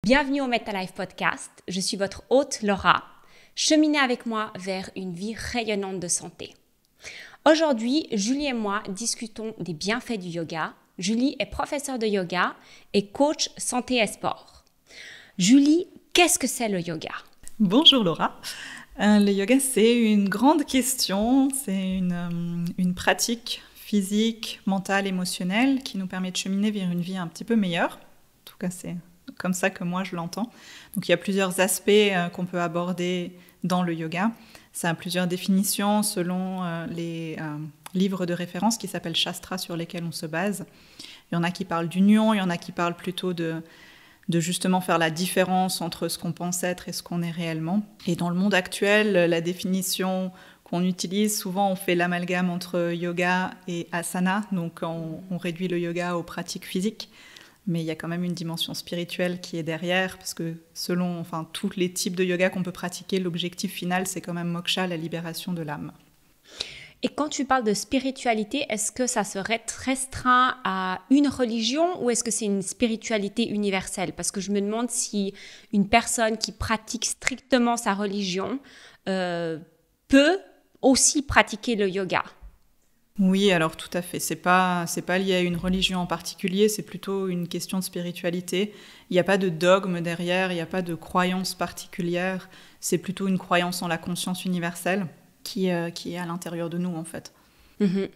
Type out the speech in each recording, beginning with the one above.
Bienvenue au MetaLife Podcast, je suis votre hôte Laura. Cheminez avec moi vers une vie rayonnante de santé. Aujourd'hui, Julie et moi discutons des bienfaits du yoga. Julie est professeure de yoga et coach santé et sport. Julie, qu'est-ce que c'est le yoga? Bonjour Laura. Le yoga, c'est une grande question. C'est une pratique physique, mentale, émotionnelle qui nous permet de cheminer vers une vie un petit peu meilleure. En tout cas, c'est comme ça que moi je l'entends. Donc il y a plusieurs aspects qu'on peut aborder dans le yoga. Ça a plusieurs définitions selon les livres de référence qui s'appellent Shastra sur lesquels on se base. Il y en a qui parlent d'union, il y en a qui parlent plutôt de justement faire la différence entre ce qu'on pense être et ce qu'on est réellement. Et dans le monde actuel, la définition qu'on utilise, souvent on fait l'amalgame entre yoga et asana, donc on réduit le yoga aux pratiques physiques. Mais il y a quand même une dimension spirituelle qui est derrière, parce que selon tous les types de yoga qu'on peut pratiquer, l'objectif final, c'est quand même moksha, la libération de l'âme. Et quand tu parles de spiritualité, est-ce que ça serait restreint à une religion ou est-ce que c'est une spiritualité universelle? Parce que je me demande si une personne qui pratique strictement sa religion peut aussi pratiquer le yoga. Oui, alors tout à fait. C'est pas lié à une religion en particulier, c'est plutôt une question de spiritualité. Il n'y a pas de dogme derrière, il n'y a pas de croyance particulière. C'est plutôt une croyance en la conscience universelle qui est à l'intérieur de nous, en fait. Mm-hmm.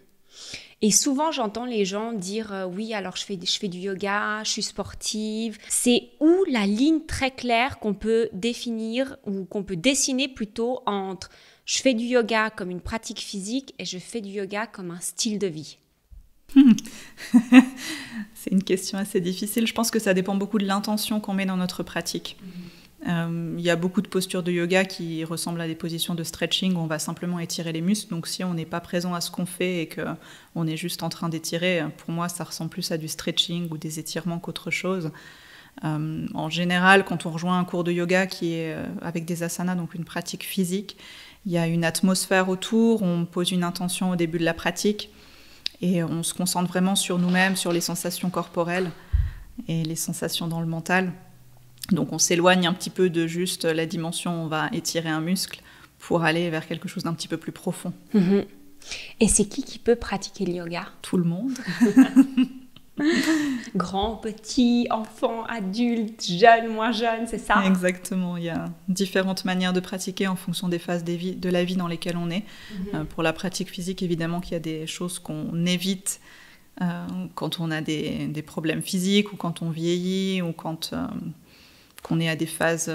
Et souvent, j'entends les gens dire oui, alors je fais du yoga, je suis sportive. C'est où la ligne très claire qu'on peut définir ou qu'on peut dessiner plutôt entre je fais du yoga comme une pratique physique et je fais du yoga comme un style de vie? C'est une question assez difficile. Je pense que ça dépend beaucoup de l'intention qu'on met dans notre pratique. Il y a beaucoup de postures de yoga qui ressemblent à des positions de stretching où on va simplement étirer les muscles. Donc si on n'est pas présent à ce qu'on fait et qu'on est juste en train d'étirer, pour moi ça ressemble plus à du stretching ou des étirements qu'autre chose. En général, quand on rejoint un cours de yoga qui est avec des asanas, donc une pratique physique, il y a une atmosphère autour, on pose une intention au début de la pratique et on se concentre vraiment sur nous-mêmes, sur les sensations corporelles et les sensations dans le mental. Donc on s'éloigne un petit peu de juste la dimension on va étirer un muscle pour aller vers quelque chose d'un petit peu plus profond. Mm-hmm. Et c'est qui peut pratiquer le yoga? Tout le monde. Grands, petits, enfants, adultes, jeunes, moins jeunes, c'est ça? Exactement, il y a différentes manières de pratiquer en fonction des phases de la vie dans lesquelles on est. Mm-hmm. Pour la pratique physique, évidemment qu'il y a des choses qu'on évite quand on a des problèmes physiques ou quand on vieillit ou quand qu'on est à des phases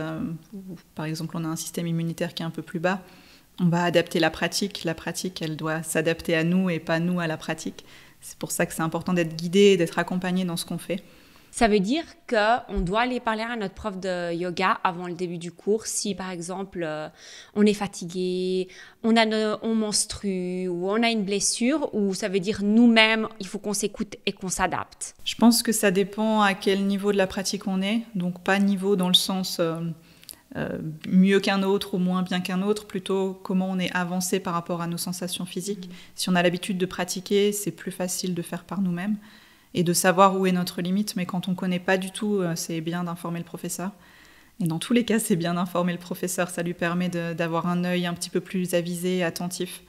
où, par exemple, on a un système immunitaire qui est un peu plus bas. On va adapter la pratique. La pratique, elle doit s'adapter à nous et pas nous à la pratique. C'est pour ça que c'est important d'être guidé et d'être accompagné dans ce qu'on fait. Ça veut dire qu'on doit aller parler à notre prof de yoga avant le début du cours si, par exemple, on est fatigué, on menstrue ou on a une blessure, ou ça veut dire nous-mêmes, il faut qu'on s'écoute et qu'on s'adapte? Je pense que ça dépend à quel niveau de la pratique on est. Donc pas niveau dans le sens mieux qu'un autre ou moins bien qu'un autre, plutôt comment on est avancé par rapport à nos sensations physiques. Si on a l'habitude de pratiquer, c'est plus facile de faire par nous-mêmes et de savoir où est notre limite, mais quand on ne connaît pas du tout, c'est bien d'informer le professeur. Et dans tous les cas, c'est bien d'informer le professeur, ça lui permet d'avoir un œil un petit peu plus avisé, attentif,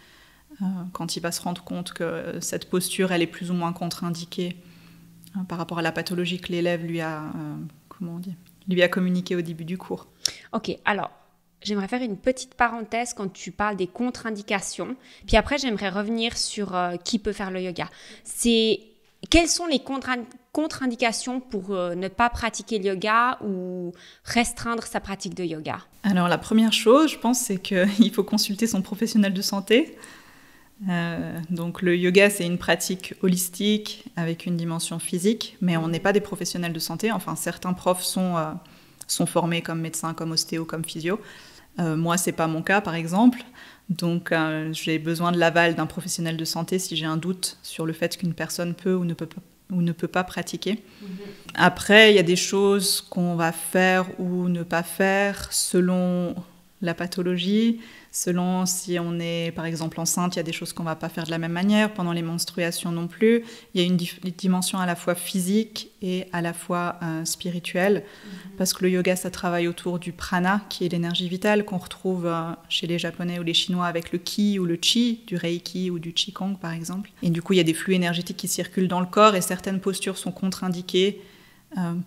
quand il va se rendre compte que cette posture, elle est plus ou moins contre-indiquée par rapport à la pathologie que l'élève lui a communiqué au début du cours. Ok, alors, j'aimerais faire une petite parenthèse quand tu parles des contre-indications, puis après j'aimerais revenir sur qui peut faire le yoga. Quelles sont les contre-indications pour ne pas pratiquer le yoga ou restreindre sa pratique de yoga? Alors la première chose, je pense, c'est qu'il faut consulter son professionnel de santé. Donc le yoga, c'est une pratique holistique avec une dimension physique, mais on n'est pas des professionnels de santé. Enfin, certains profs sont formés comme médecins, comme ostéo, comme physio. Moi, c'est pas mon cas, par exemple. Donc, j'ai besoin de l'aval d'un professionnel de santé si j'ai un doute sur le fait qu'une personne peut ou ne peut pas pratiquer. Mm-hmm. Après, il y a des choses qu'on va faire ou ne pas faire selon la pathologie, selon si on est par exemple enceinte, il y a des choses qu'on ne va pas faire de la même manière, pendant les menstruations non plus. Il y a une dimension à la fois physique et à la fois spirituelle, parce que le yoga, ça travaille autour du prana, qui est l'énergie vitale qu'on retrouve chez les Japonais ou les Chinois avec le ki ou le chi, du reiki ou du qigong par exemple. Et du coup, il y a des flux énergétiques qui circulent dans le corps et certaines postures sont contre-indiquées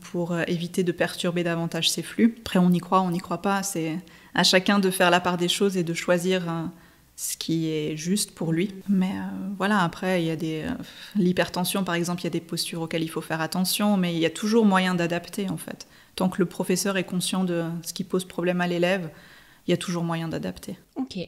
pour éviter de perturber davantage ces flux. Après, on y croit, on n'y croit pas, c'est à chacun de faire la part des choses et de choisir ce qui est juste pour lui. Mais voilà, après, il y a l'hypertension, par exemple, il y a des postures auxquelles il faut faire attention, mais il y a toujours moyen d'adapter, en fait. Tant que le professeur est conscient de ce qui pose problème à l'élève, il y a toujours moyen d'adapter. Ok.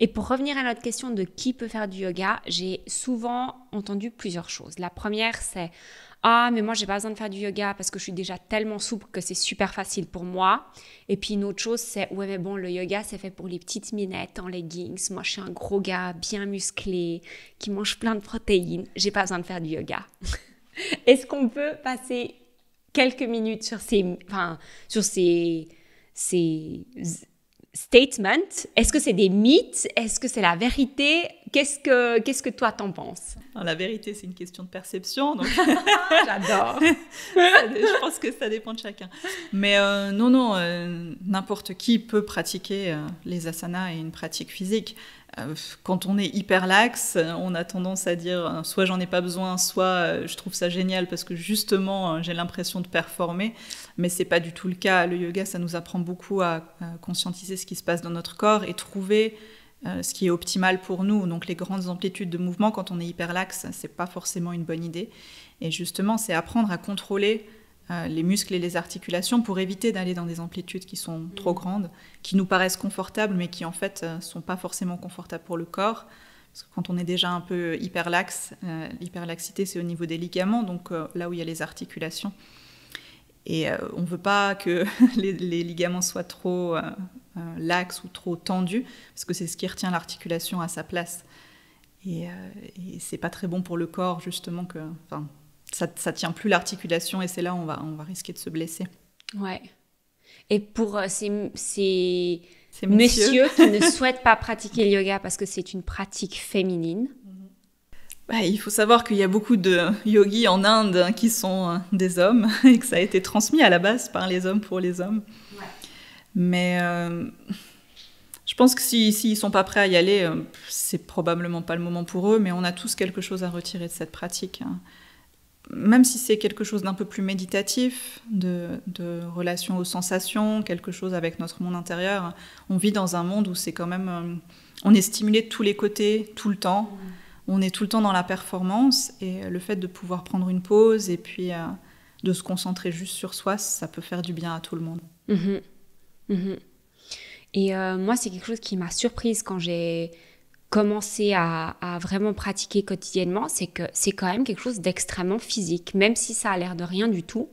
Et pour revenir à notre question de qui peut faire du yoga, j'ai souvent entendu plusieurs choses. La première, c'est « Ah, mais moi, j'ai pas besoin de faire du yoga parce que je suis déjà tellement souple que c'est super facile pour moi. » Et puis une autre chose, c'est « Ouais, mais bon, le yoga, c'est fait pour les petites minettes en leggings. Moi, je suis un gros gars bien musclé qui mange plein de protéines. J'ai pas besoin de faire du yoga. » Est-ce qu'on peut passer quelques minutes sur ces statements? Est-ce que c'est des mythes? Est-ce que c'est la vérité? Qu'est-ce que toi t'en penses? Alors, la vérité, c'est une question de perception. Donc... J'adore. Je pense que ça dépend de chacun. Mais non, n'importe qui peut pratiquer les asanas et une pratique physique. Quand on est hyper laxe, on a tendance à dire soit j'en ai pas besoin, soit je trouve ça génial parce que justement j'ai l'impression de performer, mais c'est pas du tout le cas. Le yoga, ça nous apprend beaucoup à conscientiser ce qui se passe dans notre corps et trouver ce qui est optimal pour nous. Donc les grandes amplitudes de mouvement, quand on est hyper laxe, c'est pas forcément une bonne idée. Et justement, c'est apprendre à contrôler les muscles et les articulations pour éviter d'aller dans des amplitudes qui sont trop grandes, qui nous paraissent confortables, mais qui en fait sont pas forcément confortables pour le corps. Parce que quand on est déjà un peu hyperlaxe, l'hyperlaxité c'est au niveau des ligaments, donc là où il y a les articulations. Et on veut pas que les ligaments soient trop laxes ou trop tendus, parce que c'est ce qui retient l'articulation à sa place. Et c'est pas très bon pour le corps, justement, que... Ça tient plus l'articulation et c'est là où on va risquer de se blesser. Ouais. Et pour ces messieurs qui ne souhaitent pas pratiquer le yoga parce que c'est une pratique féminine. Il faut savoir qu'il y a beaucoup de yogis en Inde qui sont des hommes et que ça a été transmis à la base par les hommes pour les hommes. Ouais. Mais je pense que s'ils ne sont pas prêts à y aller, c'est probablement pas le moment pour eux, mais on a tous quelque chose à retirer de cette pratique. Même si c'est quelque chose d'un peu plus méditatif, de relation aux sensations, quelque chose avec notre monde intérieur, on vit dans un monde où c'est quand même... on est stimulé de tous les côtés, tout le temps. On est tout le temps dans la performance. Et le fait de pouvoir prendre une pause et puis de se concentrer juste sur soi, ça peut faire du bien à tout le monde. Mmh. Mmh. Et moi, c'est quelque chose qui m'a surprise quand j'ai commencer à vraiment pratiquer quotidiennement, c'est que c'est quand même quelque chose d'extrêmement physique. Même si ça a l'air de rien du tout,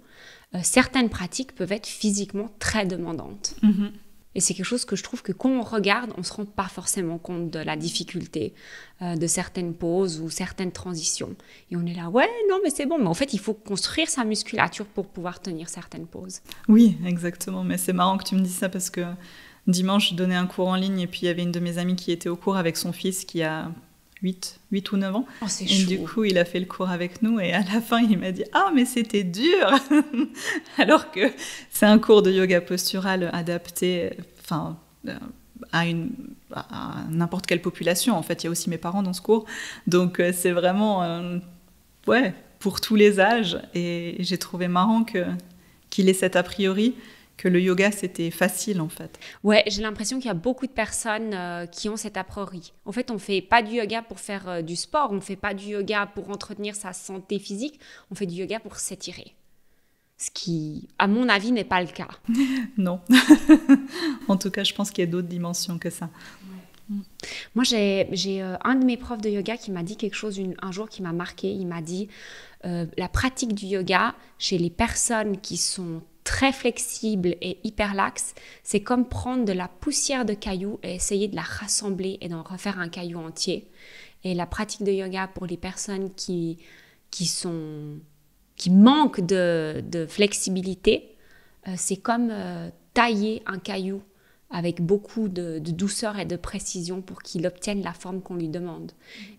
certaines pratiques peuvent être physiquement très demandantes. Mm-hmm. Et c'est quelque chose que je trouve que quand on regarde, on ne se rend pas forcément compte de la difficulté de certaines pauses ou certaines transitions. Et on est là, ouais, non, mais c'est bon. Mais en fait, il faut construire sa musculature pour pouvoir tenir certaines pauses. Oui, exactement. Mais c'est marrant que tu me dises ça parce que dimanche, je donnais un cours en ligne et puis il y avait une de mes amies qui était au cours avec son fils qui a 8 ou 9 ans. Oh, c'est et chaud. Du coup, il a fait le cours avec nous et à la fin, il m'a dit « Ah, mais c'était dur !» Alors que c'est un cours de yoga postural adapté à n'importe quelle population. En fait, il y a aussi mes parents dans ce cours. Donc, c'est vraiment pour tous les âges. Et j'ai trouvé marrant qu'il ait cet a priori que le yoga, c'était facile, en fait. Ouais, j'ai l'impression qu'il y a beaucoup de personnes qui ont cet a priori. En fait, on ne fait pas du yoga pour faire du sport, on ne fait pas du yoga pour entretenir sa santé physique, on fait du yoga pour s'étirer. Ce qui, à mon avis, n'est pas le cas. Non. En tout cas, je pense qu'il y a d'autres dimensions que ça. Ouais. Moi, j'ai un de mes profs de yoga qui m'a dit quelque chose un jour qui m'a marqué. Il m'a dit la pratique du yoga chez les personnes qui sont très flexible et hyper laxe, c'est comme prendre de la poussière de cailloux et essayer de la rassembler et d'en refaire un caillou entier. Et la pratique de yoga pour les personnes qui manquent de flexibilité, c'est comme tailler un caillou avec beaucoup de douceur et de précision pour qu'il obtienne la forme qu'on lui demande.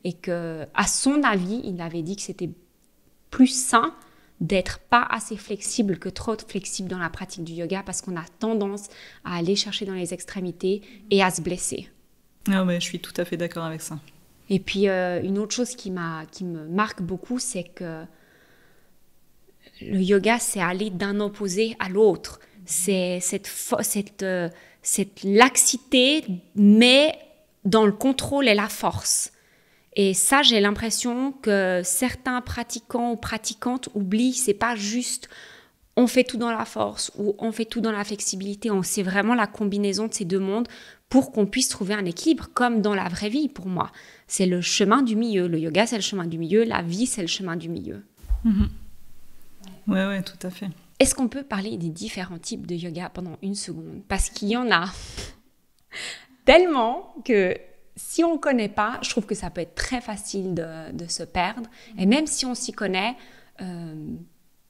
Et que, à son avis, il avait dit que c'était plus sain d'être pas assez flexible que trop flexible dans la pratique du yoga parce qu'on a tendance à aller chercher dans les extrémités et à se blesser. Ah ouais, je suis tout à fait d'accord avec ça. Et puis, une autre chose qui me marque beaucoup, c'est que le yoga, c'est aller d'un opposé à l'autre. C'est cette laxité, mais dans le contrôle et la force. Et ça, j'ai l'impression que certains pratiquants ou pratiquantes oublient, c'est pas juste on fait tout dans la force ou on fait tout dans la flexibilité. C'est vraiment la combinaison de ces deux mondes pour qu'on puisse trouver un équilibre, comme dans la vraie vie pour moi. C'est le chemin du milieu. Le yoga, c'est le chemin du milieu. La vie, c'est le chemin du milieu. Ouais, tout à fait. Est-ce qu'on peut parler des différents types de yoga pendant une seconde? Parce qu'il y en a tellement que si on ne connaît pas, je trouve que ça peut être très facile de se perdre. Et même si on s'y connaît,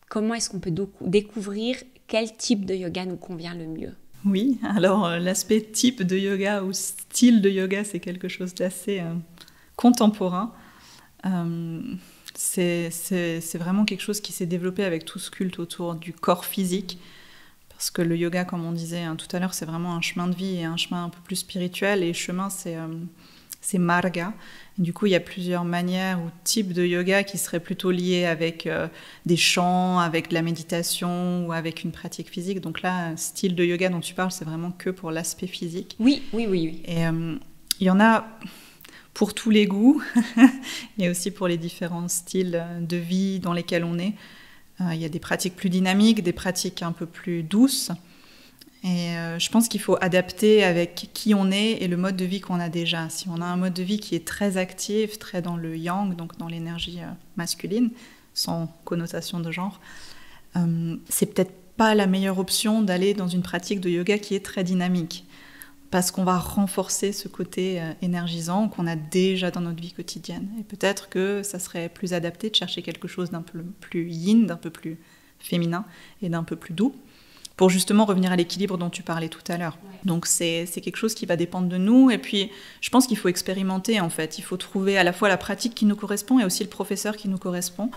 comment est-ce qu'on peut découvrir quel type de yoga nous convient le mieux? Oui, alors l'aspect type de yoga ou style de yoga, c'est quelque chose d'assez contemporain. C'est vraiment quelque chose qui s'est développé avec tout ce culte autour du corps physique. Parce que le yoga, comme on disait tout à l'heure, c'est vraiment un chemin de vie et un chemin un peu plus spirituel. Et chemin, c'est marga. Et du coup, il y a plusieurs manières ou types de yoga qui seraient plutôt liés avec des chants, avec de la méditation ou avec une pratique physique. Donc là, style de yoga dont tu parles, c'est vraiment que pour l'aspect physique. Oui. Et il y en a pour tous les goûts et aussi pour les différents styles de vie dans lesquels on est. Il y a des pratiques plus dynamiques, des pratiques un peu plus douces. Et je pense qu'il faut adapter avec qui on est et le mode de vie qu'on a déjà. Si on a un mode de vie qui est très actif, très dans le yang, donc dans l'énergie masculine, sans connotation de genre, c'est peut-être pas la meilleure option d'aller dans une pratique de yoga qui est très dynamique. Parce qu'on va renforcer ce côté énergisant qu'on a déjà dans notre vie quotidienne. Et peut-être que ça serait plus adapté de chercher quelque chose d'un peu plus yin, d'un peu plus féminin et d'un peu plus doux, pour justement revenir à l'équilibre dont tu parlais tout à l'heure. Ouais. Donc c'est quelque chose qui va dépendre de nous. Et puis je pense qu'il faut expérimenter en fait. Il faut trouver à la fois la pratique qui nous correspond et aussi le professeur qui nous correspond.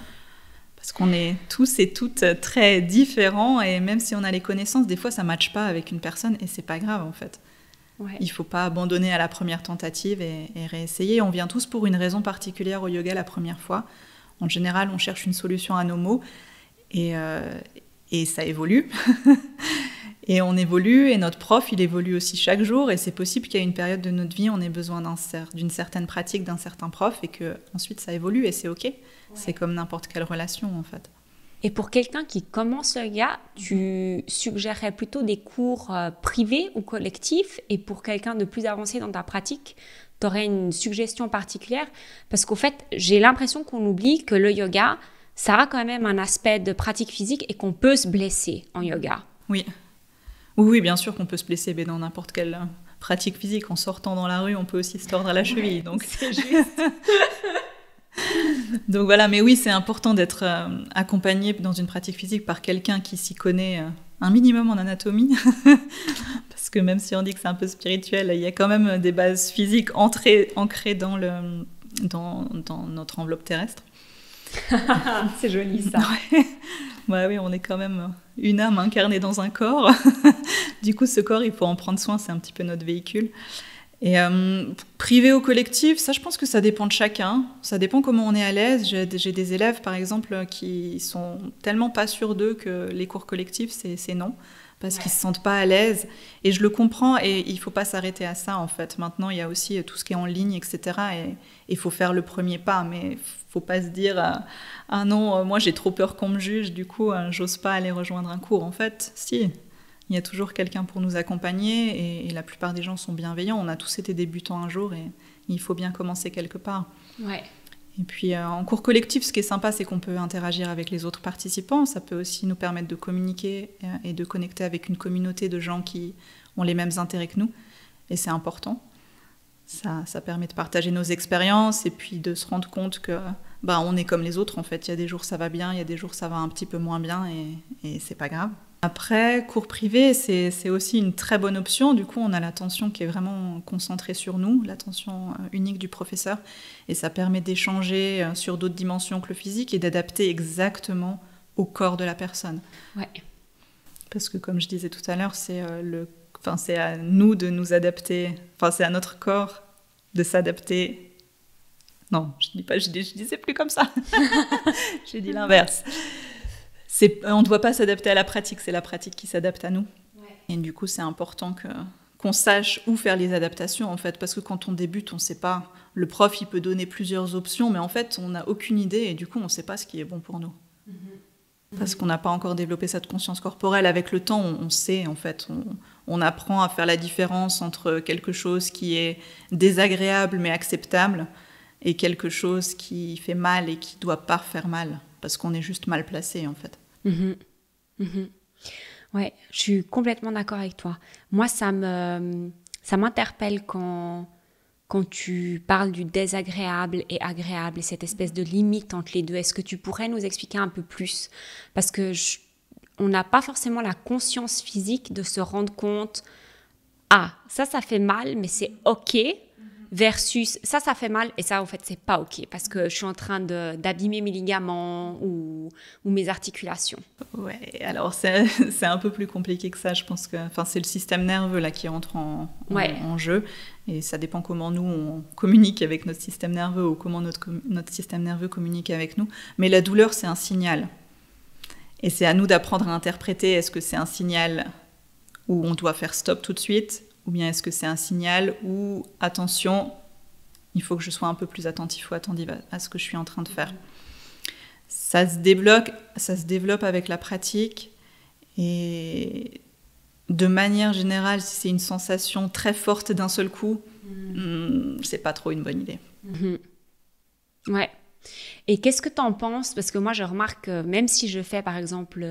Parce qu'on est tous et toutes très différents. Et même si on a les connaissances, des fois ça ne matche pas avec une personne et c'est pas grave en fait. Ouais. Il ne faut pas abandonner à la première tentative et réessayer. On vient tous pour une raison particulière au yoga la première fois. En général, on cherche une solution à nos maux et ça évolue. Et on évolue et notre prof, il évolue aussi chaque jour. Et c'est possible qu'à une période de notre vie, on ait besoin d'une certaine pratique, d'un certain prof et qu'ensuite ça évolue et c'est OK. Ouais. C'est comme n'importe quelle relation en fait. Et pour quelqu'un qui commence le yoga, tu suggérerais plutôt des cours privés ou collectifs? Et pour quelqu'un de plus avancé dans ta pratique, tu aurais une suggestion particulière? Parce qu'au fait, j'ai l'impression qu'on oublie que le yoga, ça a quand même un aspect de pratique physique et qu'on peut se blesser en yoga. Oui, bien sûr qu'on peut se blesser dans n'importe quelle pratique physique. En sortant dans la rue, on peut aussi se tordre la cheville. Donc c'est juste... Donc voilà, mais oui, c'est important d'être accompagné dans une pratique physique par quelqu'un qui s'y connaît un minimum en anatomie. Parce que même si on dit que c'est un peu spirituel, il y a quand même des bases physiques ancrées dans notre enveloppe terrestre. C'est joli ça. Ouais, oui, on est quand même une âme incarnée dans un corps. Du coup, ce corps, il faut en prendre soin, c'est un petit peu notre véhicule. Et privé ou collectif, ça je pense que ça dépend de chacun, ça dépend comment on est à l'aise. J'ai des élèves par exemple qui sont tellement pas sûrs d'eux que les cours collectifs c'est non, parce qu'ils se sentent pas à l'aise. Et je le comprends et il faut pas s'arrêter à ça en fait. Maintenant il y a aussi tout ce qui est en ligne, etc. Et il faut faire le premier pas, mais faut pas se dire ah non, moi j'ai trop peur qu'on me juge, du coup j'ose pas aller rejoindre un cours. En fait, si. Il y a toujours quelqu'un pour nous accompagner et la plupart des gens sont bienveillants. On a tous été débutants un jour et il faut bien commencer quelque part. Ouais. Et puis en cours collectif, ce qui est sympa, c'est qu'on peut interagir avec les autres participants. Ça peut aussi nous permettre de communiquer et de connecter avec une communauté de gens qui ont les mêmes intérêts que nous. Et c'est important. Ça permet de partager nos expériences et puis de se rendre compte que on est comme les autres en fait. Il y a des jours ça va bien, il y a des jours ça va un petit peu moins bien et c'est pas grave. Après, cours privé, c'est aussi une très bonne option. Du coup, on a l'attention qui est vraiment concentrée sur nous, l'attention unique du professeur. Et ça permet d'échanger sur d'autres dimensions que le physique et d'adapter exactement au corps de la personne. Ouais. Parce que, comme je disais tout à l'heure, c'est à nous de nous adapter. Enfin, c'est à notre corps de s'adapter. Non, je disais plus comme ça. J'ai dit l'inverse. On ne doit pas s'adapter à la pratique, c'est la pratique qui s'adapte à nous. Ouais. Et du coup, c'est important qu'on sache où faire les adaptations, en fait, parce que quand on débute, on ne sait pas. Le prof, il peut donner plusieurs options, mais en fait, on n'a aucune idée, et du coup, on ne sait pas ce qui est bon pour nous. Parce qu'on n'a pas encore développé cette conscience corporelle. Avec le temps, on sait, en fait, on apprend à faire la différence entre quelque chose qui est désagréable mais acceptable et quelque chose qui fait mal et qui ne doit pas faire mal, parce qu'on est juste mal placé, en fait. Ouais, je suis complètement d'accord avec toi. Moi, ça m'interpelle quand tu parles du désagréable et agréable et cette espèce de limite entre les deux. Est-ce que tu pourrais nous expliquer un peu plus? Parce que on n'a pas forcément la conscience physique de se rendre compte, ça fait mal, mais c'est OK, versus ça fait mal et ça, en fait, c'est pas OK parce que je suis en train d'abîmer mes ligaments ou mes articulations. Ouais, alors c'est un peu plus compliqué que ça. Je pense que c'est le système nerveux là qui entre en jeu. Et ça dépend comment nous, on communique avec notre système nerveux ou comment notre système nerveux communique avec nous. Mais la douleur, c'est un signal. Et c'est à nous d'apprendre à interpréter. Est-ce que c'est un signal où on doit faire stop tout de suite? Ou bien est-ce que c'est un signal où, attention, il faut que je sois un peu plus attentif ou attentive à ce que je suis en train de faire. Ça se développe avec la pratique. Et de manière générale, si c'est une sensation très forte d'un seul coup, c'est pas trop une bonne idée. Ouais. Et qu'est-ce que tu en penses? Parce que moi, je remarque que même si je fais, par exemple,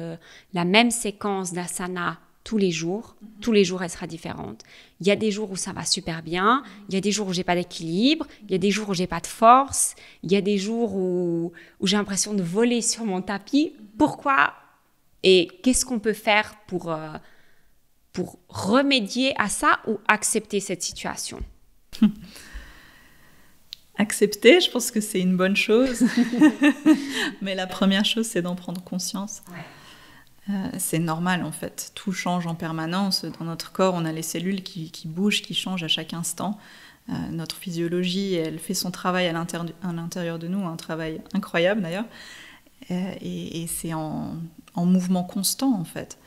la même séquence d'asana tous les jours, elle sera différente. Il y a des jours où ça va super bien, il y a des jours où j'ai pas d'équilibre, il y a des jours où j'ai pas de force, il y a des jours où j'ai l'impression de voler sur mon tapis. Pourquoi? Et qu'est-ce qu'on peut faire pour remédier à ça ou accepter cette situation? Accepter, je pense que c'est une bonne chose. Mais la première chose, c'est d'en prendre conscience. Ouais. C'est normal, en fait. Tout change en permanence. Dans notre corps, on a les cellules qui bougent, qui changent à chaque instant. Notre physiologie, elle fait son travail à l'intérieur de nous, un travail incroyable d'ailleurs. Et c'est en mouvement constant, en fait.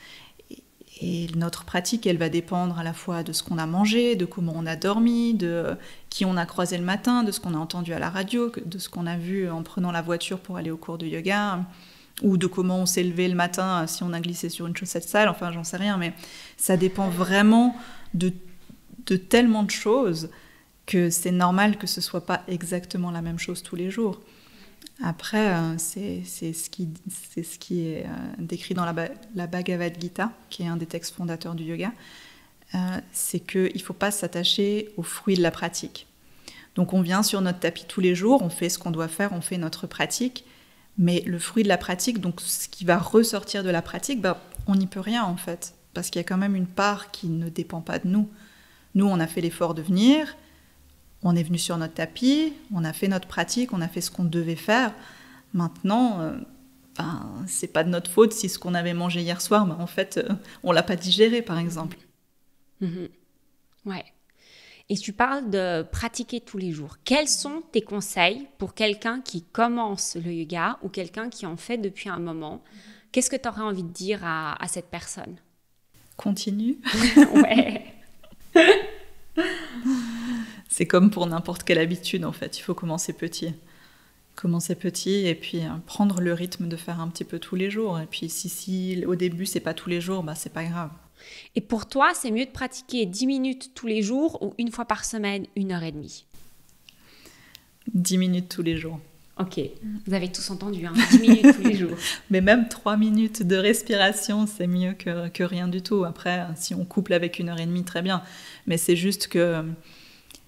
Et notre pratique, elle va dépendre à la fois de ce qu'on a mangé, de comment on a dormi, de qui on a croisé le matin, de ce qu'on a entendu à la radio, de ce qu'on a vu en prenant la voiture pour aller au cours de yoga, ou de comment on s'est levé le matin si on a glissé sur une chaussette sale, enfin j'en sais rien, mais ça dépend vraiment de tellement de choses que c'est normal que ce soit pas exactement la même chose tous les jours. Après, c'est ce qui est décrit dans la Bhagavad Gita, qui est un des textes fondateurs du yoga, c'est qu'il ne faut pas s'attacher aux fruits de la pratique. Donc on vient sur notre tapis tous les jours, on fait ce qu'on doit faire, on fait notre pratique, mais le fruit de la pratique, donc ce qui va ressortir de la pratique, on n'y peut rien en fait, parce qu'il y a quand même une part qui ne dépend pas de nous. Nous, on a fait l'effort de venir, on est venu sur notre tapis, on a fait notre pratique, on a fait ce qu'on devait faire. Maintenant, c'est pas de notre faute si ce qu'on avait mangé hier soir, en fait, on l'a pas digéré, par exemple. Ouais. Et tu parles de pratiquer tous les jours. Quels sont tes conseils pour quelqu'un qui commence le yoga ou quelqu'un qui en fait depuis un moment? Qu'est-ce que tu aurais envie de dire à cette personne? Continue. Ouais. C'est comme pour n'importe quelle habitude, en fait. Il faut commencer petit. Commencer petit et puis prendre le rythme de faire un petit peu tous les jours. Et puis si au début, c'est pas tous les jours, c'est pas grave. Et pour toi, c'est mieux de pratiquer 10 minutes tous les jours ou une fois par semaine, 1h30? 10 minutes tous les jours. Ok, vous avez tous entendu, 10 minutes tous les jours. Mais même 3 minutes de respiration, c'est mieux que rien du tout. Après, si on couple avec 1h30, très bien. Mais c'est juste que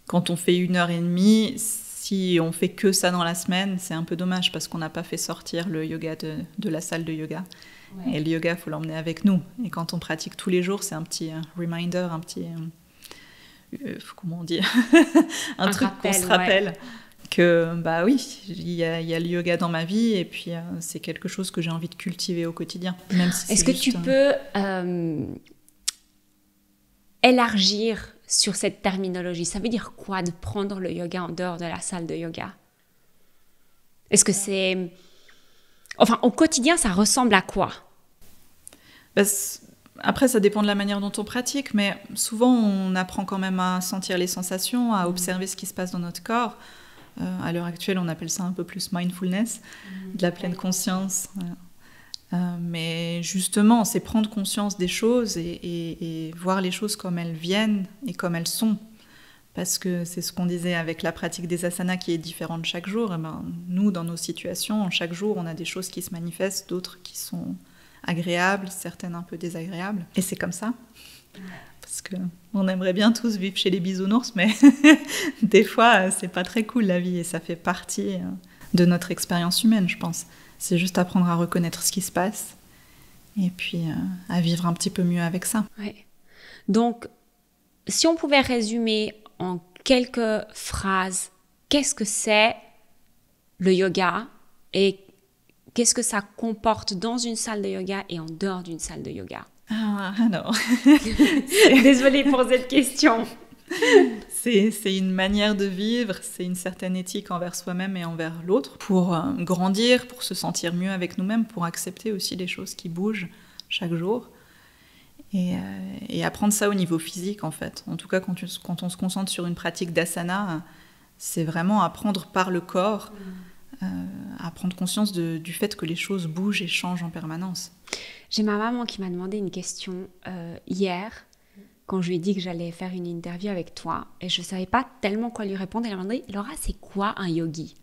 quand on fait 1h30, si on fait que ça dans la semaine, c'est un peu dommage parce qu'on n'a pas fait sortir le yoga de la salle de yoga. Ouais. Et le yoga, il faut l'emmener avec nous. Et quand on pratique tous les jours, c'est un petit reminder, un petit... comment on dit un truc rappel, qu'on se rappelle. Que, bah oui, il y a le yoga dans ma vie et puis c'est quelque chose que j'ai envie de cultiver au quotidien. Même si Est-ce que tu peux élargir sur cette terminologie? Ça veut dire quoi de prendre le yoga en dehors de la salle de yoga? Est-ce que c'est... Enfin, au quotidien, ça ressemble à quoi? Après, ça dépend de la manière dont on pratique, mais souvent, on apprend quand même à sentir les sensations, à observer ce qui se passe dans notre corps. À l'heure actuelle, on appelle ça un peu plus mindfulness, de la pleine conscience. Mais justement, c'est prendre conscience des choses et voir les choses comme elles viennent et comme elles sont. Parce que c'est ce qu'on disait avec la pratique des asanas qui est différente chaque jour. Et ben, nous, dans nos situations, chaque jour, on a des choses qui se manifestent, d'autres qui sont agréables, certaines un peu désagréables. Et c'est comme ça. Parce qu'on aimerait bien tous vivre chez les bisounours, mais des fois, c'est pas très cool la vie et ça fait partie de notre expérience humaine, je pense. C'est juste apprendre à reconnaître ce qui se passe et puis à vivre un petit peu mieux avec ça. Ouais. Donc, si on pouvait résumer en quelques phrases, qu'est-ce que c'est le yoga et qu'est-ce que ça comporte dans une salle de yoga et en dehors d'une salle de yoga? Alors... Désolée pour cette question. C'est une manière de vivre, c'est une certaine éthique envers soi-même et envers l'autre pour grandir, pour se sentir mieux avec nous-mêmes, pour accepter aussi les choses qui bougent chaque jour. Et apprendre ça au niveau physique, en fait. En tout cas, quand on se concentre sur une pratique d'asana, c'est vraiment apprendre par le corps, à prendre conscience du fait que les choses bougent et changent en permanence. J'ai ma maman qui m'a demandé une question hier, quand je lui ai dit que j'allais faire une interview avec toi, et je ne savais pas tellement quoi lui répondre. Elle m'a demandé, Laura, c'est quoi un yogi?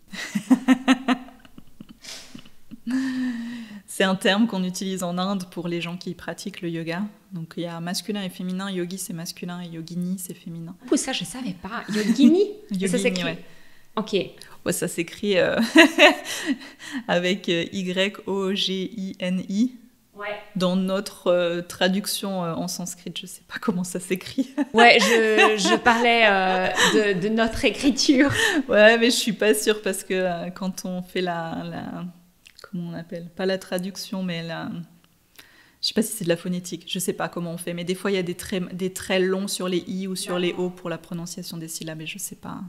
C'est un terme qu'on utilise en Inde pour les gens qui pratiquent le yoga. Donc il y a masculin et féminin. Yogi, c'est masculin et yogini, c'est féminin. Oh, ça, je ne savais pas. Yogini? Yogini, ça s'écrit. Ouais. Ok. Ouais, ça s'écrit avec Y-O-G-I-N-I. Ouais. Dans notre traduction en sanskrit, je ne sais pas comment ça s'écrit. Ouais, je parlais de notre écriture. Ouais, mais je ne suis pas sûre parce que quand on fait comment on appelle? Pas la traduction, mais je ne sais pas si c'est de la phonétique. Je ne sais pas comment on fait, mais des fois, il y a des traits longs sur les i ou sur les o pour la prononciation des syllabes et je ne sais pas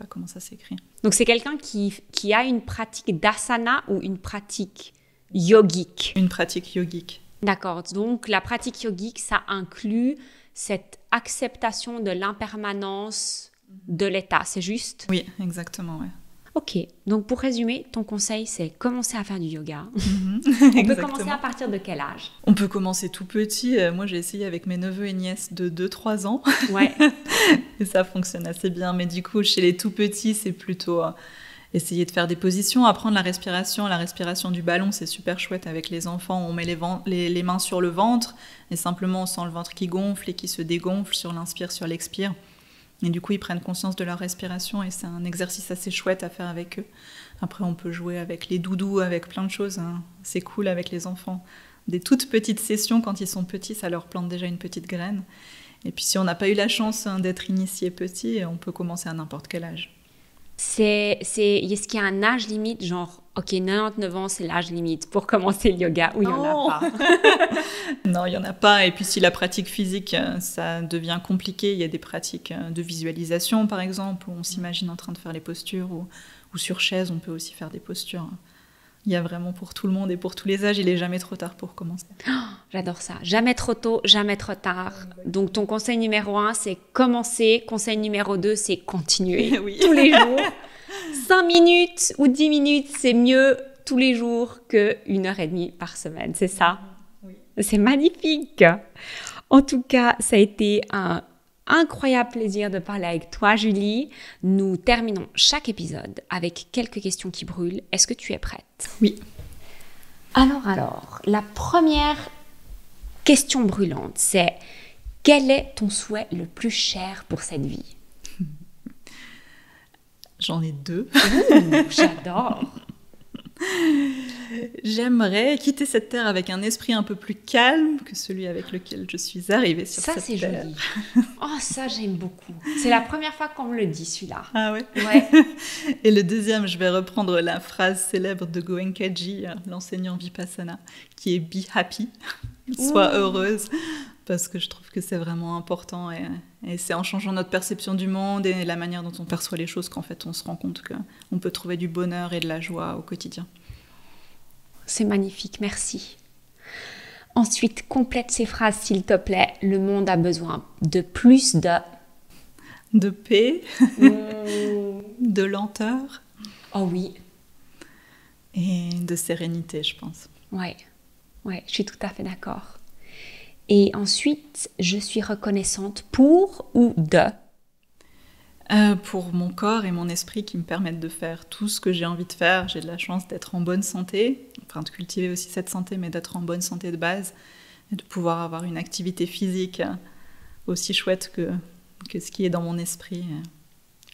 comment ça s'écrit. Donc, c'est quelqu'un qui a une pratique d'asana ou une pratique yogique? Une pratique yogique. D'accord. Donc, la pratique yogique, ça inclut cette acceptation de l'impermanence de l'état, c'est juste? Oui, exactement, ouais. Ok. Donc, pour résumer, ton conseil, c'est commencer à faire du yoga. On peut commencer à partir de quel âge? On peut commencer tout petit. Moi, j'ai essayé avec mes neveux et nièces de 2-3 ans. Ouais. Et ça fonctionne assez bien. Mais du coup, chez les tout petits, c'est plutôt... essayer de faire des positions, apprendre la respiration du ballon, c'est super chouette avec les enfants. On met les mains sur le ventre et simplement on sent le ventre qui gonfle et qui se dégonfle sur l'inspire, sur l'expire. Et du coup, ils prennent conscience de leur respiration et c'est un exercice assez chouette à faire avec eux. Après, on peut jouer avec les doudous, avec plein de choses. Hein. C'est cool avec les enfants. Des toutes petites sessions, quand ils sont petits, ça leur plante déjà une petite graine. Et puis, si on n'a pas eu la chance d'être initié petit, on peut commencer à n'importe quel âge. Est-ce qu'il y a un âge limite, genre, ok, 99 ans, c'est l'âge limite pour commencer le yoga, ou il n'y en a pas? Non, il n'y en a pas. Et puis si la pratique physique, ça devient compliqué, il y a des pratiques de visualisation, par exemple, où on s'imagine en train de faire les postures, ou sur chaise, on peut aussi faire des postures. Il y a vraiment pour tout le monde et pour tous les âges, il n'est jamais trop tard pour commencer. Oh, j'adore ça. Jamais trop tôt, jamais trop tard. Donc, ton conseil numéro 1, c'est commencer. Conseil numéro 2, c'est continuer oui. tous les jours. 5 minutes ou 10 minutes, c'est mieux tous les jours que 1h30 par semaine. C'est ça? Oui. C'est magnifique. En tout cas, ça a été un incroyable plaisir de parler avec toi, Julie. Nous terminons chaque épisode avec quelques questions qui brûlent. Est-ce que tu es prête? Oui. Alors, la première question brûlante, c'est quel est ton souhait le plus cher pour cette vie? J'en ai 2. Ouh, j'adore. J'aimerais quitter cette terre avec un esprit un peu plus calme que celui avec lequel je suis arrivée sur cette terre. Ça, c'est joli. Oh, ça, j'aime beaucoup. C'est la première fois qu'on me le dit, celui-là. Ah ouais. Ouais. Et le deuxième, je vais reprendre la phrase célèbre de Goenkaji, l'enseignant Vipassana, qui est « Be happy », sois heureuse, parce que je trouve que c'est vraiment important et c'est en changeant notre perception du monde et la manière dont on perçoit les choses qu'en fait on se rend compte qu'on peut trouver du bonheur et de la joie au quotidien. C'est magnifique, merci. Ensuite, complète ces phrases s'il te plaît. Le monde a besoin de plus de paix, de lenteur. Oh oui. Et de sérénité, je pense. Ouais, je suis tout à fait d'accord. Et ensuite, je suis reconnaissante pour ou de pour mon corps et mon esprit qui me permettent de faire tout ce que j'ai envie de faire. J'ai de la chance d'être en bonne santé, enfin de cultiver aussi cette santé, mais d'être en bonne santé de base et de pouvoir avoir une activité physique aussi chouette que ce qui est dans mon esprit.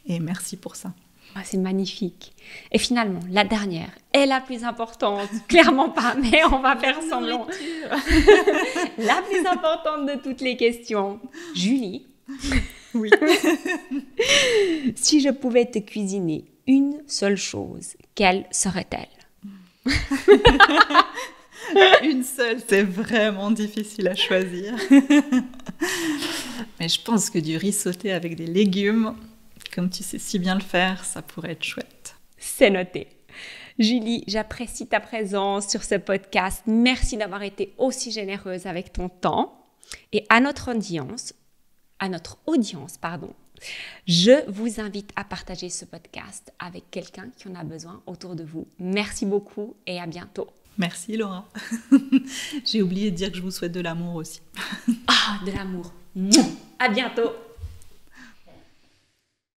Et merci pour ça. Ah, c'est magnifique. Et finalement, la dernière est la plus importante. Clairement pas, mais on va faire semblant. La plus importante de toutes les questions. Julie. Oui. Si je pouvais te cuisiner une seule chose, quelle serait-elle? Une seule, c'est vraiment difficile à choisir. Mais je pense que du riz sauté avec des légumes, comme tu sais si bien le faire, ça pourrait être chouette. C'est noté. Julie, j'apprécie ta présence sur ce podcast. Merci d'avoir été aussi généreuse avec ton temps. Et à notre audience, je vous invite à partager ce podcast avec quelqu'un qui en a besoin autour de vous. Merci beaucoup et à bientôt. Merci Laura. J'ai oublié de dire que je vous souhaite de l'amour aussi. Ah, de l'amour. À bientôt.